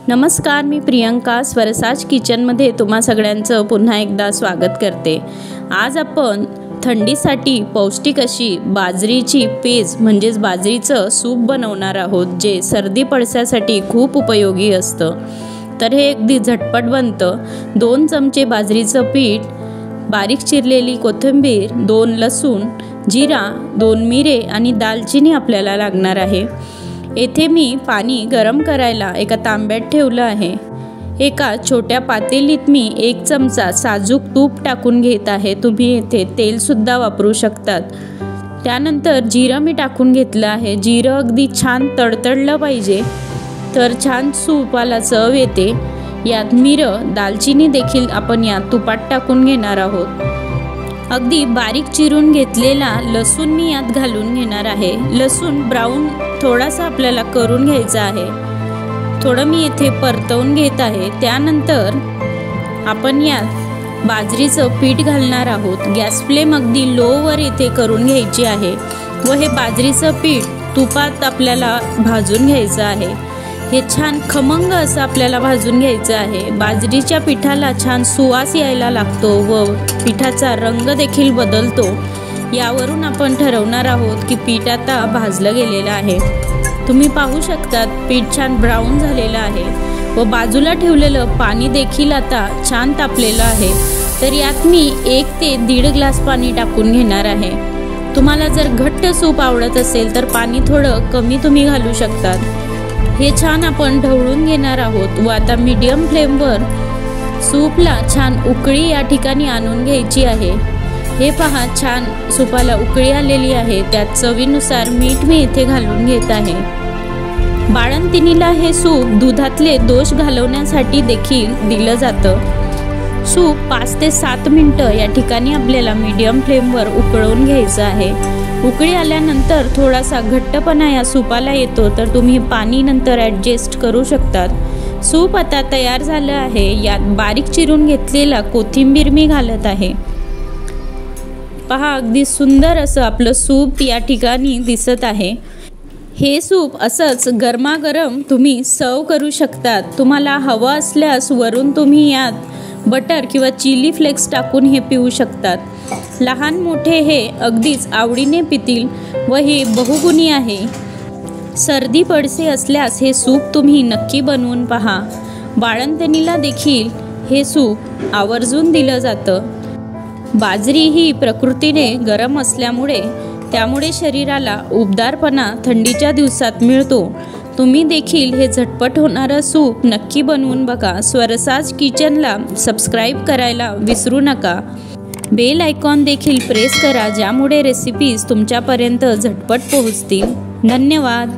नमस्कार, मी प्रियंका स्वरसाज किचनमध्ये तुम्हा सगळ्यांचं पुन्हा एकदा स्वागत करते। आज आपण थंडीसाठी पौष्टिक अशी बाजरीची पेज म्हणजेच बाजरीचं सूप बनवणार आहोत, जे सर्दी पडसासाठी खूप उपयोगी असतं। तर हे अगदी झटपट बनतं। 2 चमचे बाजरीचं पीठ, बारीक चिरलेली कोथिंबीर, 2 लसूण, जिरा, 2 मिरे आणि दालचिनी आपल्याला लागणार आहे। येथे मी पाणी गरम करायला एका तांब्यात ठेवलं आहे। एका छोट्या पातेलीत मी 1 चमचा साजूक तूप टाकून घेत आहे। तुम्ही येथे तेल सुद्धा वापरू शकतात। त्यानंतर जिरं मी टाकून घेतलं आहे। जिरं अगदी छान तडतडलं पाहिजे, तर छान सूपाला चव येते। यात मिरं, दालचिनी देखील आपण यात तुपात टाकून घेणार आहोत। अगदी बारीक चिरून घेतलेला लसूण मी यात घालून घेणार आहे। लसूण ब्राऊन थोडासा आपल्याला करून घ्यायचा आहे। थोडं मी येथे परतवून घेत आहे। त्यानंतर आपण यात बाजरीचं पीठ घालणार आहोत। गॅस फ्लेम अगदी लो वर येथे करून घ्यायची आहे व हे बाजरीचं पीठ तुपात आपल्याला भाजून घ्यायचं आहे। हे छान खमंग असं आपल्याला भाजून घ्यायचं आहे। बाजरीच्या पिठाला छान सुवास यायला लागतो व पिठाचा रंग देखील बदलतो। यावरून आपण ठरवणार आहोत की पीठ आता भाजलं गेलेलं आहे। तुम्ही पाहू शकता पीठ छान ब्राऊन झालेलं आहे व बाजूला ठेवलेलं पाणी देखील आता छान तापलेलं आहे। तर यात मी 1 ते 1.5 ग्लास पाणी टाकून घेणार आहे। तुम्हाला जर घट्ट सूप आवडत असेल तर पाणी थोडं कमी तुम्ही घालू शकतात। हे छान आपण ढवळून घेणार आहोत व आता मीडियम फ्लेमवर सूपला छान उकळी या ठिकाणी आणून घ्यायची आहे। हे पहा, छान सूपाला उकळी आलेली आहे। त्यात चवीनुसार मीठ मी इथे घालून घेत आहे। बाळंतिणीला हे सूप दुधातले दोष घालवण्यासाठी देखील दिलं जातं। सूप 5 ते 7 मिनिटं या ठिकाणी आपल्याला मीडियम फ्लेमवर उकळून घ्यायचं आहे। उकळी आल्यानंतर थोडासा घट्टपणा या सूपाला येतो, तर तुम्ही पाणी नंतर ॲडजस्ट करू शकतात। सूप आता तयार झालं आहे। यात बारीक चिरून घेतलेला कोथिंबीर मी घालत आहे। पहा, अगदी सुंदर असं आपलं सूप या ठिकाणी दिसत आहे। हे सूप असंच गरमागरम तुम्ही सर्व करू शकतात। तुम्हाला हवं असल्यास वरून तुम्ही यात बटर किंवा चिली फ्लेक्स टाकून हे पिऊ शकतात। लहान मोठे हे अगदीच आवडीने पितील व हे बहुगुणी आहे। सर्दी पडसे असल्यास हे सूप तुम्ही नक्की बनवून पहा। बाळंतिणीला देखील हे सूप आवर्जून दिलं जातं। बाजरी ही प्रकृतीने गरम असल्यामुळे त्यामुळे शरीराला उबदारपणा थंडीच्या दिवसात मिळतो। तुम्ही देखील हे झटपट होणारं सूप नक्की बनवून बघा। स्वरसाज किचनला सबस्क्राईब करायला विसरू नका। बेल आयकॉन देखील प्रेस करा, ज्यामुळे रेसिपीज तुमच्यापर्यंत झटपट पोहोचतील। धन्यवाद।